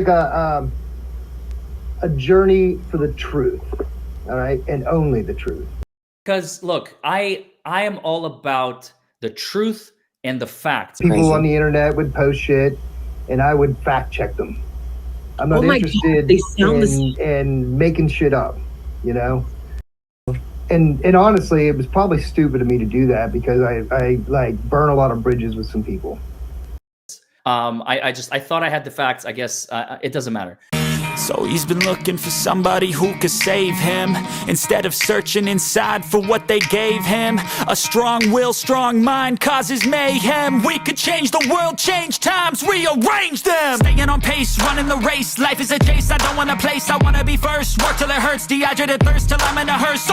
like a journey for the truth, all right, and only the truth. Because look, I am all about the truth and the facts. People on the internet would post shit, and I would fact check them. I'm not interested in making shit up, you know. And honestly, it was probably stupid of me to do that because I like burn a lot of bridges with some people. I thought I had the facts. I guess it doesn't matter. So he's been looking for somebody who could save him, instead of searching inside for what they gave him. A strong will, strong mind causes mayhem. We could change the world, change times, rearrange them. Staying on pace, running the race. Life is a chase, I don't want a place, I wanna be first. Work till it hurts, dehydrated thirst till I'm in a hearse.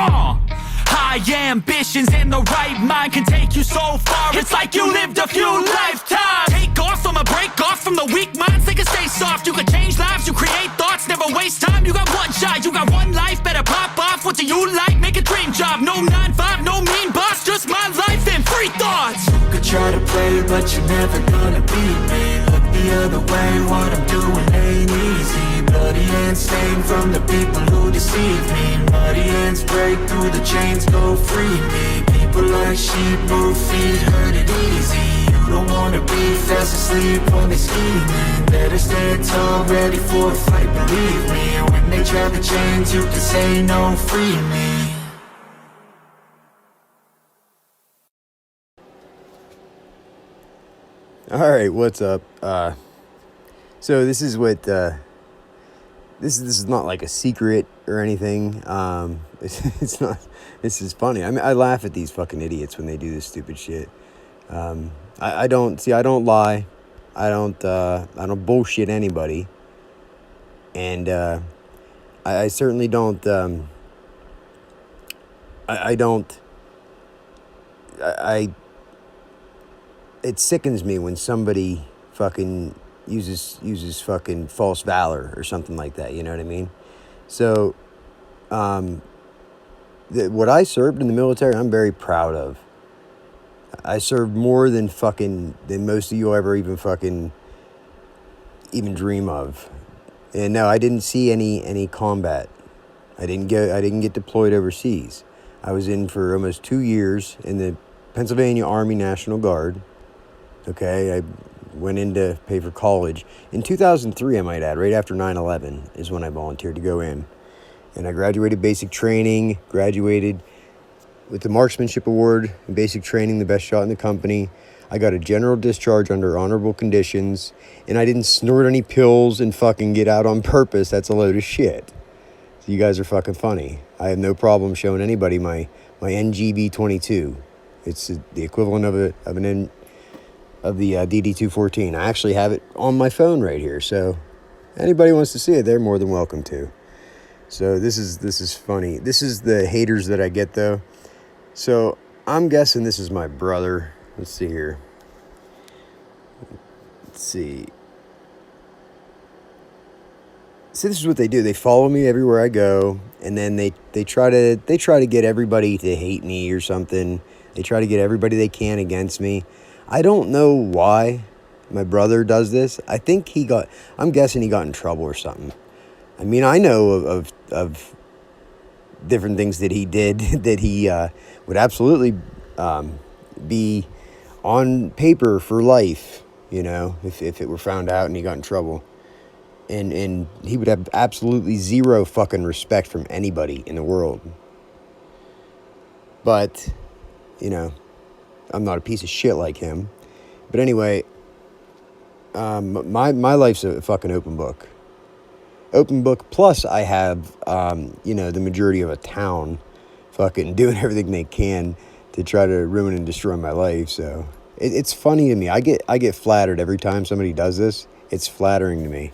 High ambitions and the right mind can take you so far. It's like you lived a few lifetimes. Take off from a break off from the weak minds. They can stay soft. You can change lives. You create thoughts. Never waste time. You got one shot. You got one life. Better pop off. What do you like? Make a dream job. No 9-5. No mean boss. Just my life and free thoughts. You could try to play, but you're never gonna beat me. Look the other way. What I'm doing ain't easy. Bloody hands stained from the people who deceive me. Muddy hands break through the chains. Go free me. People like sheep move feet, hurt it easy. You don't wanna be fast asleep when they scheming. Better stand tall, ready for a fight, believe me. And when they try the chains, you can say no, free me. Alright, what's up? So this is what, this is not like a secret or anything. It's not, this is funny. I mean, I laugh at these fucking idiots when they do this stupid shit. I don't lie. I don't bullshit anybody. And, I certainly don't, it sickens me when somebody fucking uses fucking false valor or something like that, you know what I mean? So, what I served in the military, I'm very proud of. I served more than most of you will ever even dream of. And no, I didn't see any combat. I didn't get deployed overseas. I was in for almost 2 years in the Pennsylvania Army National Guard. Okay, I went in to pay for college. In 2003, I might add, right after 9/11 is when I volunteered to go in. And I graduated basic training, graduated with the Marksmanship Award in basic training, the best shot in the company. I got a general discharge under honorable conditions, and I didn't snort any pills and fucking get out on purpose. That's a load of shit. So you guys are fucking funny. I have no problem showing anybody my NGB-22. It's the equivalent of the DD-214. I actually have it on my phone right here, so anybody wants to see it, they're more than welcome to. So this is funny. This is the haters that I get, though. So I'm guessing this is my brother. Let's see here. Let's see. So this is what they do. They follow me everywhere I go, and then they try to get everybody to hate me or something. They try to get everybody they can against me. I don't know why my brother does this. I'm guessing he got in trouble or something. I mean, I know of different things that he did that he would absolutely be on paper for life, you know, if it were found out and he got in trouble. And he would have absolutely zero fucking respect from anybody in the world. But, you know, I'm not a piece of shit like him. But anyway, my life's a fucking open book. Open book, plus I have, the majority of a town fucking doing everything they can to try to ruin and destroy my life. So it's funny to me. I get flattered every time somebody does this. It's flattering to me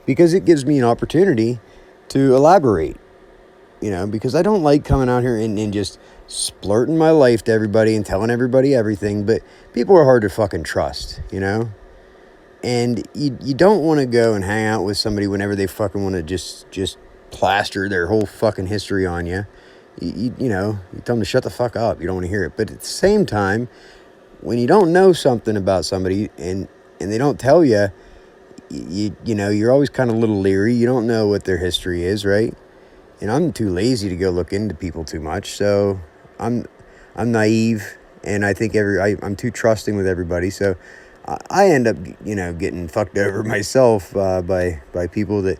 because it gives me an opportunity to elaborate, you know, because I don't like coming out here and just splurting my life to everybody and telling everybody everything, but people are hard to fucking trust, you know? And you don't want to go and hang out with somebody whenever they fucking want to just plaster their whole fucking history on you. You tell them to shut the fuck up. You don't want to hear it. But at the same time, when you don't know something about somebody and they don't tell you, you know, you're always kind of a little leery. You don't know what their history is, right? And I'm too lazy to go look into people too much, so I'm naive, and I think I'm too trusting with everybody, so I end up, you know, getting fucked over myself by people that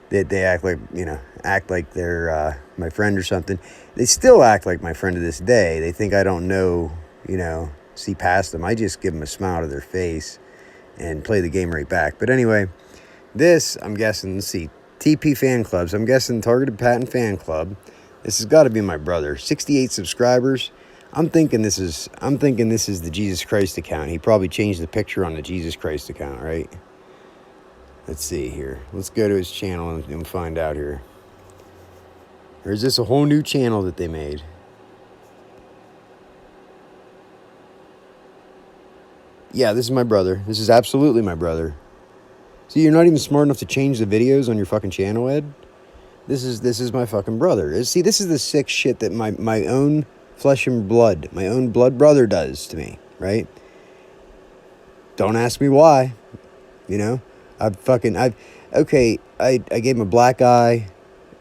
they act like they're my friend or something. They still act like my friend to this day. They think I don't know, you know, see past them. I just give them a smile to their face and play the game right back. But anyway, this, I'm guessing, let's see, TP fan clubs. I'm guessing Targeted Patton fan club. This has got to be my brother. 68 subscribers. I'm thinking this is the Jesus Christ account. He probably changed the picture on the Jesus Christ account, right? Let's see here. Let's go to his channel and find out here. Or is this a whole new channel that they made? Yeah, this is my brother. This is absolutely my brother. See, you're not even smart enough to change the videos on your fucking channel, Ed. This is my fucking brother. See, this is the sick shit that my own flesh and blood, my own blood brother does to me, right? Don't ask me why, you know? I gave him a black eye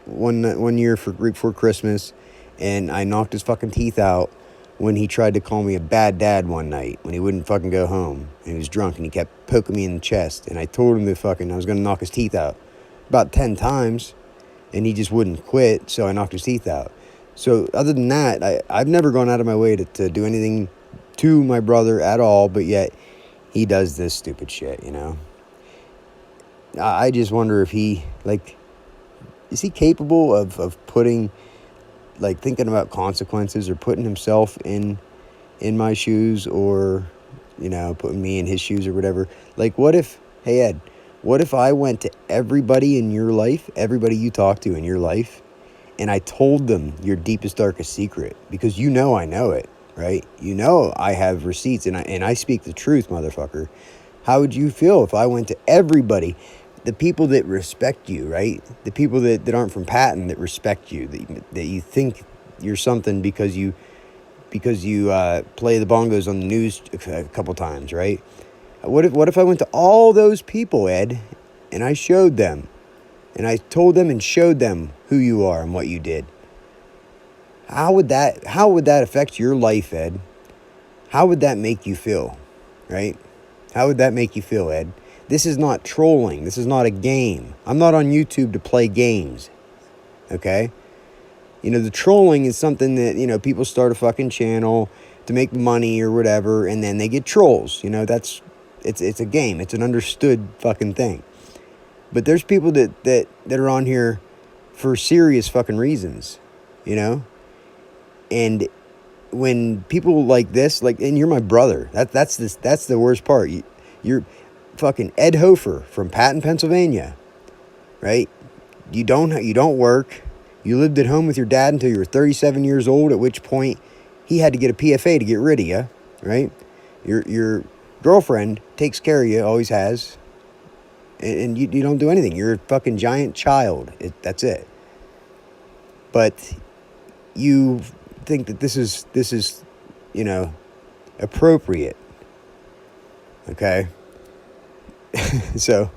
one year right before Christmas, and I knocked his fucking teeth out when he tried to call me a bad dad one night when he wouldn't fucking go home, and he was drunk, and he kept poking me in the chest, and I told him I was gonna knock his teeth out about 10 times, and he just wouldn't quit, so I knocked his teeth out. So other than that, I've never gone out of my way to do anything to my brother at all, but yet he does this stupid shit, you know? I just wonder if is he capable of putting, like, thinking about consequences or putting himself in my shoes, or, you know, putting me in his shoes or whatever. Like, what if, hey Ed, what if I went to everybody in your life, everybody you talk to in your life, and I told them your deepest, darkest secret? Because you know I know it, right? You know I have receipts, and I speak the truth, motherfucker. How would you feel if I went to everybody, the people that respect you, right? The people that aren't from Patton, that respect you, that you think you're something because you play the bongos on the news a couple times, right? What if I went to all those people, Ed, and I showed them, and I told them and showed them who you are and what you did? How would that affect your life, Ed? How would that make you feel, right? How would that make you feel, Ed? This is not trolling. This is not a game. I'm not on YouTube to play games, okay? You know, the trolling is something that, you know, people start a fucking channel to make money or whatever, and then they get trolls. You know, it's a game. It's an understood fucking thing. But there's people that are on here for serious fucking reasons, you know? And when people like this, like, and you're my brother. That's the worst part. You're fucking Ed Hofer from Patton, Pennsylvania, right? You don't work. You lived at home with your dad until you were 37 years old, at which point he had to get a PFA to get rid of you, right? Your girlfriend takes care of you, always has, and you don't do anything. You're a fucking giant child. That's it. But you think that this is, you know, appropriate, okay? So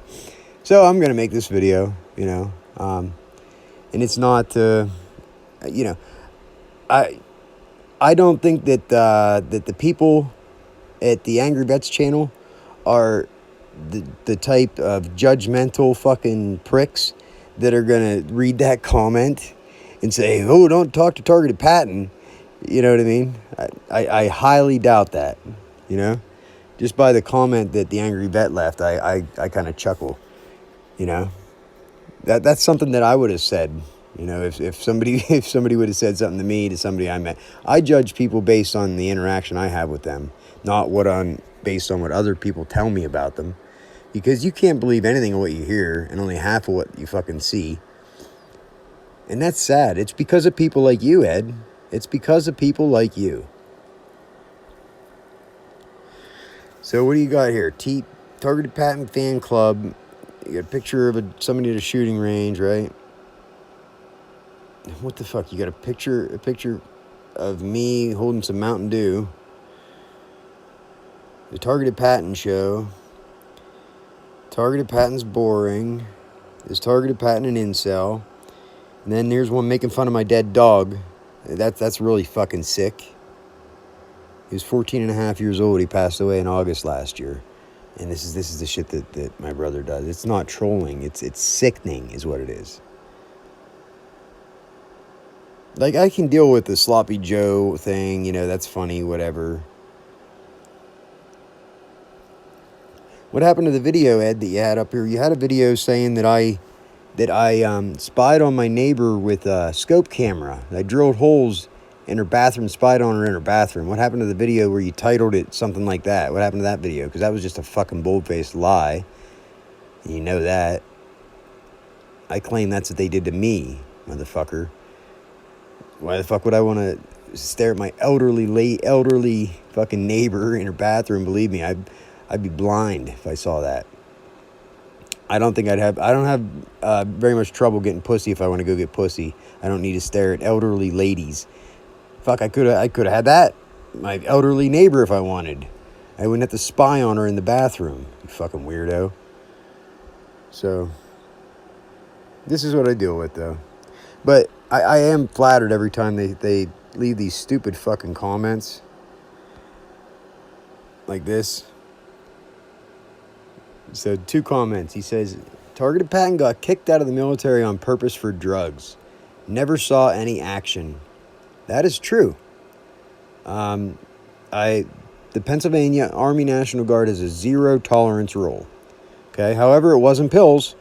I'm gonna make this video, you know, and it's not, you know, I don't think that that the people at the Angry Vets channel are the type of judgmental fucking pricks that are gonna read that comment and say, "Oh, don't talk to Targeted Patton." You know what I mean? I highly doubt that, you know? Just by the comment that the Angry Vet left, I kind of chuckle, you know? That's something that I would have said, you know, if somebody would have said something to me, to somebody I met. I judge people based on the interaction I have with them, not based on what other people tell me about them. Because you can't believe anything of what you hear and only half of what you fucking see. And that's sad. It's because of people like you, Ed. It's because of people like you. So what do you got here? Targeted Patton fan club. You got a picture of somebody at a shooting range, right? What the fuck? You got a picture of me holding some Mountain Dew. The Targeted Patton show. Targeted patent's boring. Is targeted patent an incel? And then here's one making fun of my dead dog. That's really fucking sick. He was 14 and a half years old. He passed away in August last year. And this is the shit that my brother does. It's not trolling. It's sickening is what it is. Like, I can deal with the Sloppy Joe thing. You know, that's funny, whatever. What happened to the video, Ed, that you had up here? You had a video saying that I spied on my neighbor with a scope camera. I drilled holes in her bathroom, spied on her in her bathroom. What happened to the video where you titled it something like that? What happened to that video? Because that was just a fucking bold-faced lie. And you know that. I claim that's what they did to me, motherfucker. Why the fuck would I want to stare at my elderly fucking neighbor in her bathroom? Believe me, I'd be blind if I saw that. I don't have very much trouble getting pussy if I want to go get pussy. I don't need to stare at elderly ladies. Fuck, I could have had that. My elderly neighbor if I wanted. I wouldn't have to spy on her in the bathroom. You fucking weirdo. So, this is what I deal with, though. But I am flattered every time they leave these stupid fucking comments. Like this. So, 2 comments. He says, Targeted Patent got kicked out of the military on purpose for drugs. Never saw any action. That is true. The Pennsylvania Army National Guard has a zero tolerance rule. Okay, however, it wasn't pills,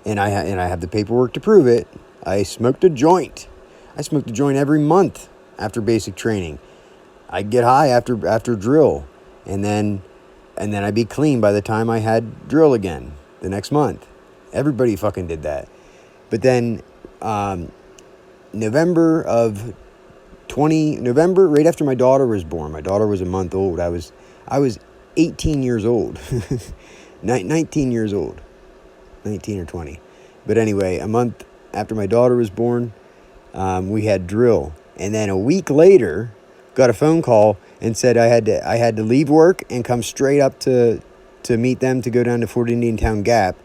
and I have the paperwork to prove it. I smoked a joint. I smoked a joint every month after basic training. I'd get high after drill, and then I'd be clean by the time I had drill again the next month. Everybody fucking did that. But then November, right after my daughter was born. My daughter was a month old. I was 18 years old. 19 years old. 19 or 20. But anyway, a month after my daughter was born, we had drill. And then a week later, got a phone call and said I had to leave work and come straight up to meet them to go down to Fort Indian Town Gap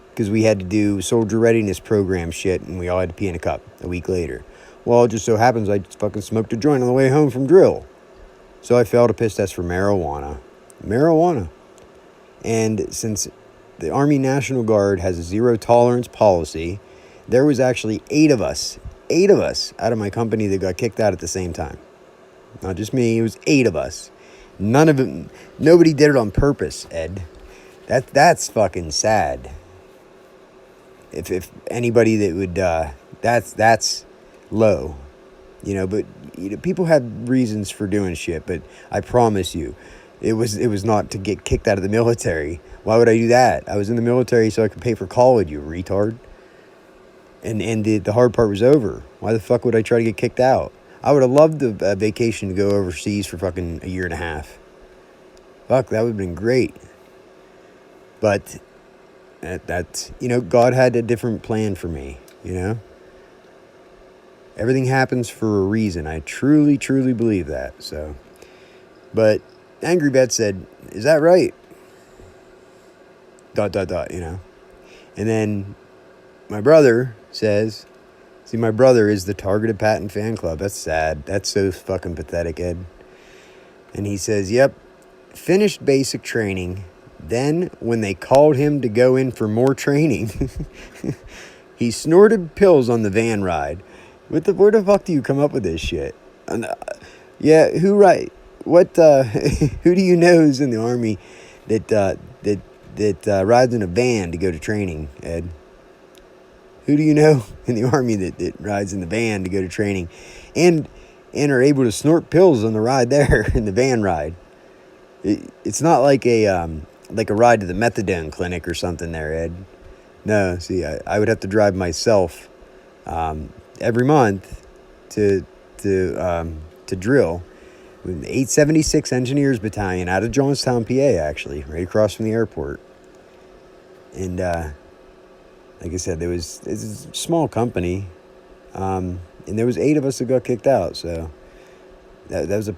because we had to do soldier readiness program shit and we all had to pee in a cup a week later. Well, it just so happens I fucking smoked a joint on the way home from drill. So I failed a piss test for marijuana. And since the Army National Guard has a zero tolerance policy, there was actually 8 of us out of my company that got kicked out at the same time. Not just me, it was 8 of us. Nobody did it on purpose, Ed. That's fucking sad. If anybody that would, that's low, you know, but people have reasons for doing shit, but I promise you, it was not to get kicked out of the military. Why would I do that? I was in the military so I could pay for college, you retard. And the hard part was over. Why the fuck would I try to get kicked out? I would have loved a vacation to go overseas for fucking a year and a half. Fuck, that would have been great. But that God had a different plan for me, you know? Everything happens for a reason. I truly, truly believe that. So, but Angry Bet said, "Is that right?" ... You know. And then my brother says, "See, my brother is the Targeted Patent fan club." That's sad. That's so fucking pathetic, Ed. And he says, "Yep, finished basic training. Then when they called him to go in for more training, he snorted pills on the van ride." Where the fuck do you come up with this shit? Yeah, who what who do you know who's in the Army that rides in a van to go to training, Ed? Who do you know in the Army that rides in the van to go to training and are able to snort pills on the ride there in the van ride? It's not like a ride to the methadone clinic or something there, Ed. No, see, I would have to drive myself every month to drill with the 876 Engineers Battalion out of Johnstown, PA, actually, right across from the airport. And like I said, it's a small company, and there was 8 of us that got kicked out. So that was a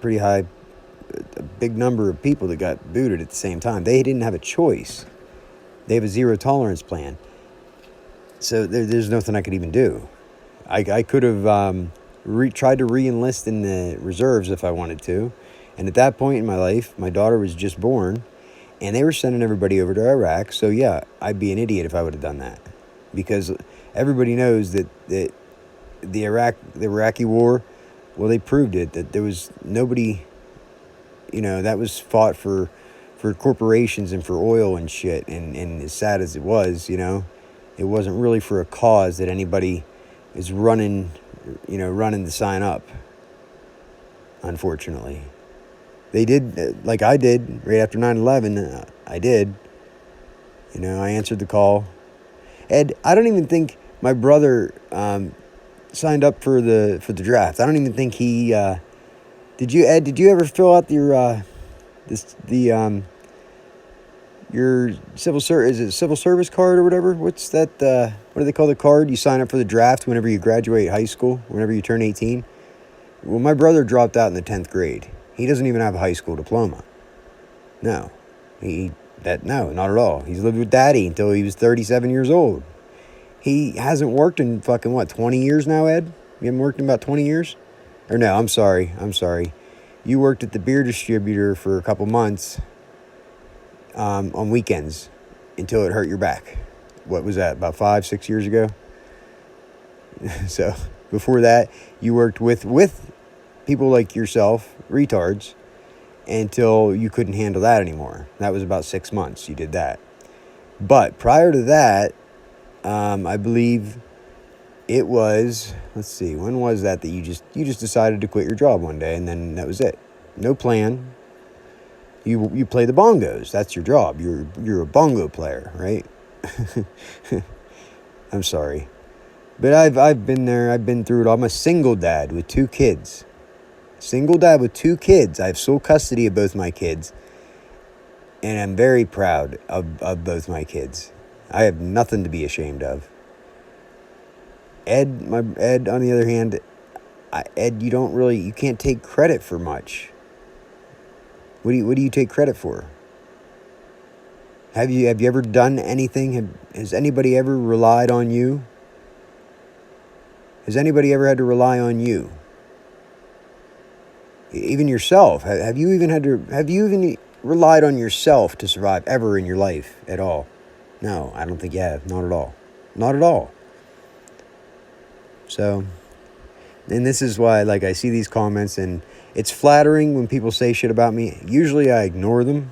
big number of people that got booted at the same time. They didn't have a choice. They have a zero tolerance plan. So there's nothing I could even do. I could have tried to re-enlist in the reserves if I wanted to. And at that point in my life, my daughter was just born, and they were sending everybody over to Iraq. So yeah, I'd be an idiot if I would have done that. Because everybody knows that the Iraqi war, well, they proved it, that there was nobody, that was fought for corporations and for oil and shit. And as sad as it was, it wasn't really for a cause that anybody is running to sign up. Unfortunately, they did, like I did right after 9/11. I did. I answered the call. Ed, I don't even think my brother signed up for the draft. I don't even think he. Did you, Ed? Did you ever fill out your civil service card or whatever? What's that? What do they call the card? You sign up for the draft whenever you graduate high school, whenever you turn 18. Well, my brother dropped out in the 10th grade. He doesn't even have a high school diploma. No, no, not at all. He's lived with daddy until he was 37 years old. He hasn't worked in fucking 20 years now, Ed? You haven't worked in about 20 years? Or no, I'm sorry. You worked at the beer distributor for a couple months. On weekends until it hurt your back. What was that, about 5-6 years ago? So before that, you worked with people like yourself, retards, until you couldn't handle that anymore. That was about 6 months you did that. But prior to that, I believe it was, let's see, when was that you just decided to quit your job one day, and then that was it. No plan. You play the bongos. That's your job. You're a bongo player, right? I'm sorry, but I've been there. I've been through it all. I'm a single dad with 2 kids. I have sole custody of both my kids, and I'm very proud of both my kids. I have nothing to be ashamed of. Ed, on the other hand, Ed, you can't take credit for much. What do you take credit for? Have you ever done anything? Has anybody ever relied on you? Has anybody ever had to rely on you? Even yourself. Have you even relied on yourself to survive ever in your life at all? No, I don't think you have. Not at all. Not at all. So, and this is why, I see these comments, and it's flattering when people say shit about me. Usually I ignore them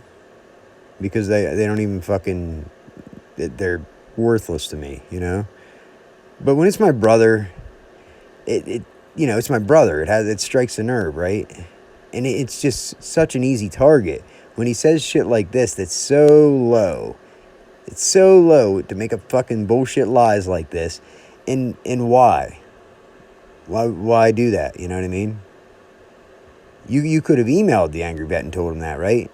because they don't even fucking, they're worthless to me, But when it's my brother, it's my brother. It strikes a nerve, right? And it's just such an easy target. When he says shit like this, that's so low. It's so low to make up fucking bullshit lies like this. And why? Why do that? You know what I mean? You could have emailed the angry vet and told him that, right?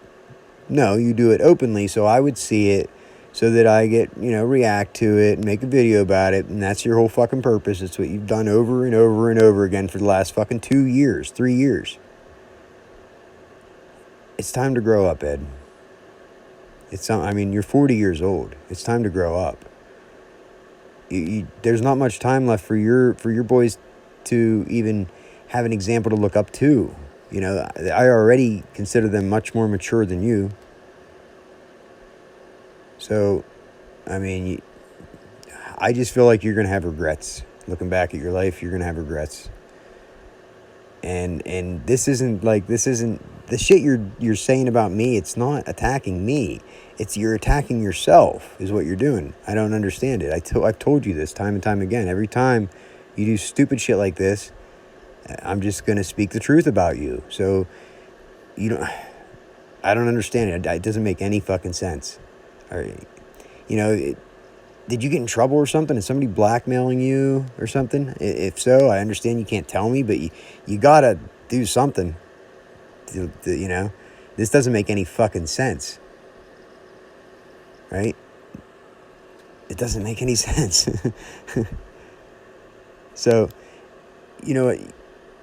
No, you do it openly so I would see it, so that I get, react to it and make a video about it, and that's your whole fucking purpose. It's what you've done over and over and over again for the last fucking 2 years, 3 years. It's time to grow up, Ed. You're 40 years old. It's time to grow up. There's not much time left for your boys to even have an example to look up to. I already consider them much more mature than you. So, I just feel like you're going to have regrets. Looking back at your life, you're going to have regrets. And this isn't the shit you're saying about me. It's not attacking me. It's you're attacking yourself is what you're doing. I don't understand it. I've told you this time and time again. Every time you do stupid shit like this, I'm just going to speak the truth about you. So, I don't understand it. It doesn't make any fucking sense. Did you get in trouble or something? Is somebody blackmailing you or something? If so, I understand you can't tell me, but you got to do something. This doesn't make any fucking sense. Right? It doesn't make any sense. So, you know what?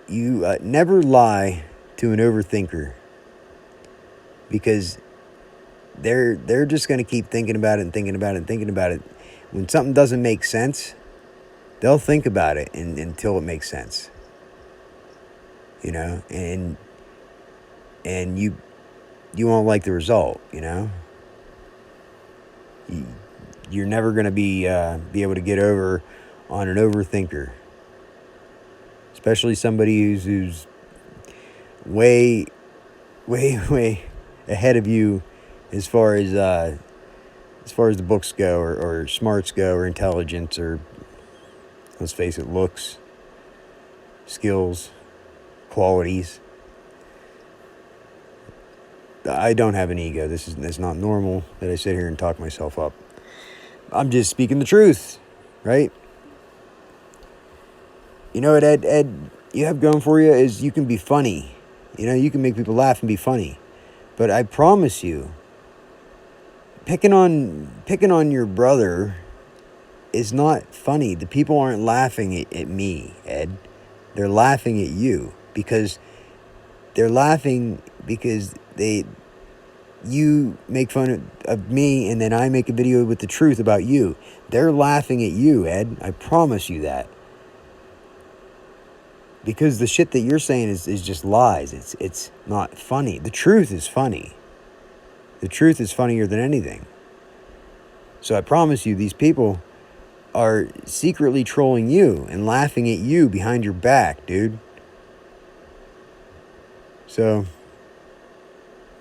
You never lie to an overthinker, because they're just going to keep thinking about it and thinking about it and thinking about it. When something doesn't make sense, they'll think about it until it makes sense. You know, and you won't like the result, you know? You're never going to be able to get over on an overthinker. Especially somebody who's way ahead of you as far as the books go, or smarts go, or intelligence, or, let's face it, looks, skills, qualities. I don't have an ego. It's not normal that I sit here and talk myself up. I'm just speaking the truth, right? You know what, Ed, you have going for you is you can be funny. You know, you can make people laugh and be funny. But I promise you, picking on your brother is not funny. The people aren't laughing at me, Ed. They're laughing at you because you make fun of me, and then I make a video with the truth about you. They're laughing at you, Ed. I promise you that. Because the shit that you're saying is just lies. It's not funny. The truth is funny. The truth is funnier than anything. So I promise you, these people are secretly trolling you and laughing at you behind your back, dude. So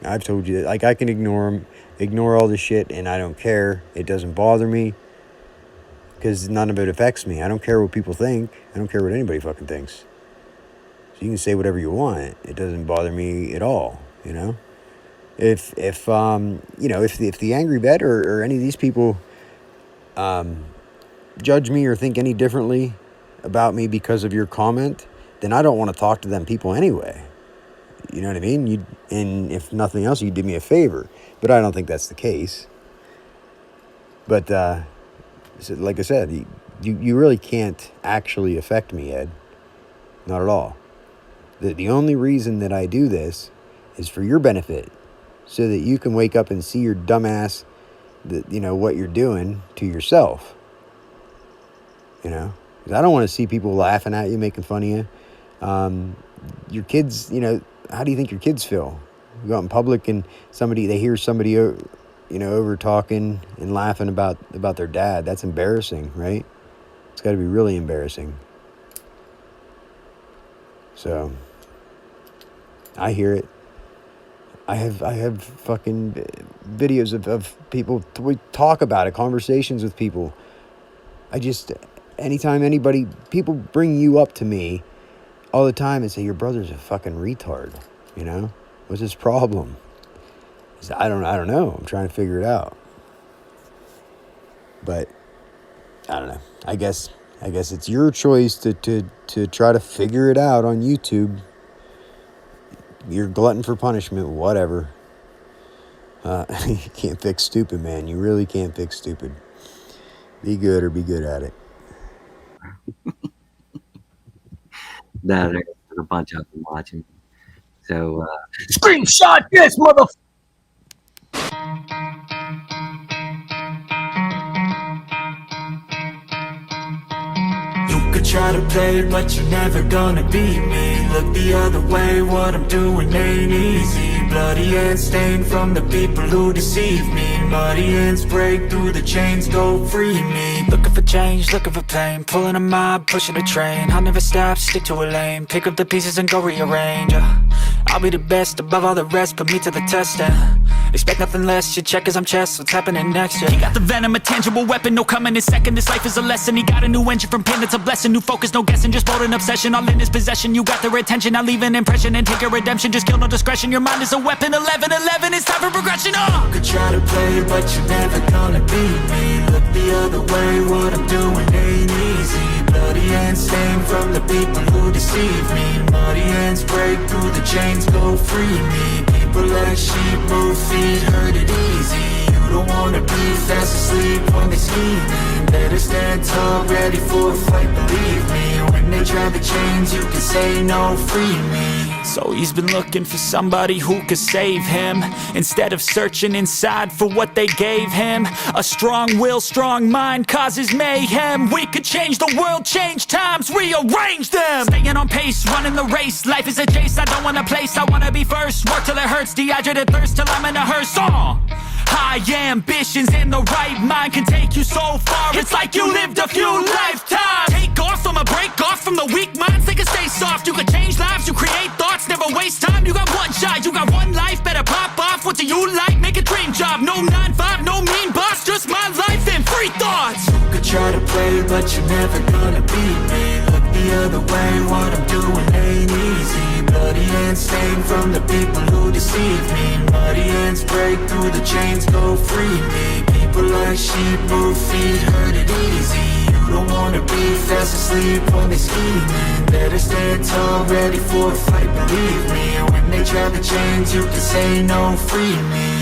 I've told you that, like, I can ignore all the shit, and I don't care. It doesn't bother me because none of it affects me. I don't care what people think. I don't care what anybody fucking thinks. So you can say whatever you want. It doesn't bother me at all, you know? If the Angry Vet or any of these people judge me or think any differently about me because of your comment, then I don't want to talk to them people anyway. You know what I mean? And if nothing else, you did me a favor. But I don't think that's the case. But like I said, you really can't actually affect me, Ed. Not at all. The only reason that I do this is for your benefit, so that you can wake up and see your dumbass, what you're doing to yourself. You know? Because I don't want to see people laughing at you, making fun of you. Your kids, how do you think your kids feel? You go out in public and they hear somebody, over talking and laughing about their dad. That's embarrassing, right? It's got to be really embarrassing. So, I hear it. I have fucking videos of people. We talk about it, conversations with people. Anytime people bring you up to me all the time and say, your brother's a fucking retard, What's his problem? I don't know. I'm trying to figure it out. But, I don't know. I guess it's your choice to try to figure it out on YouTube. You're glutton for punishment, whatever. You can't fix stupid, man. You really can't fix stupid. Be good or be good at it. There's a bunch of them watching. So, screenshot this, mother. You could try to play, but you're never gonna beat me. Look the other way, what I'm doing ain't easy. Bloody hands stained from the people who deceive me. Muddy hands break through the chains, go free me. Looking for change, looking for pain. Pulling a mob, pushing a train. I'll never stop, stick to a lane. Pick up the pieces and go rearrange. I'll be the best above all the rest, put me to the test and expect nothing less. You check as I'm chess, what's happening next? He got the venom, a tangible weapon, no coming in second. This life is a lesson. He got a new engine from pain, it's a blessing. New focus, no guessing, just bold and obsession. All in his possession, you got their attention. I'll leave an impression and take a redemption. Just kill, no discretion. Your mind is a weapon. 11-11, it's time for progression. You could try to play, but you're never gonna beat me. Look the other way, what I'm doing ain't easy. Bloody hands stained from the people who deceive me. Muddy hands break through the chains, go free me. People like sheep move feet, hurt it easy. You don't wanna be fast asleep when they scheming. Better stand tall, ready for a fight, believe me. When they they try to change, you can say no, free me. So he's been looking for somebody who could save him, instead of searching inside for what they gave him. A strong will, strong mind causes mayhem. We could change the world, change times, rearrange them. Staying on pace, running the race. Life is a chase, I don't want a place, I wanna be first. Work till it hurts, dehydrated thirst till I'm in a hearse. High ambitions and the right mind can take you so far. It's like you lived a few lifetimes. Take off from a break off from the weak minds. They can stay soft. You can change lives. You create thoughts. Never waste time. You got one shot. You got one life. Better pop off. What do you like? Make a dream job. No 9-5. No mean boss. Just my life and free thoughts. You could try to play, but you're never gonna beat me. Look the other way. What I'm doing ain't easy. Bloody hands stained from the people who deceive me. Muddy hands break through the chains, go free me. People like sheep move feet, hurt it easy. You don't wanna be fast asleep when they scheming. Better stand tall, ready for a fight, believe me. When they try to change, you can say no, free me.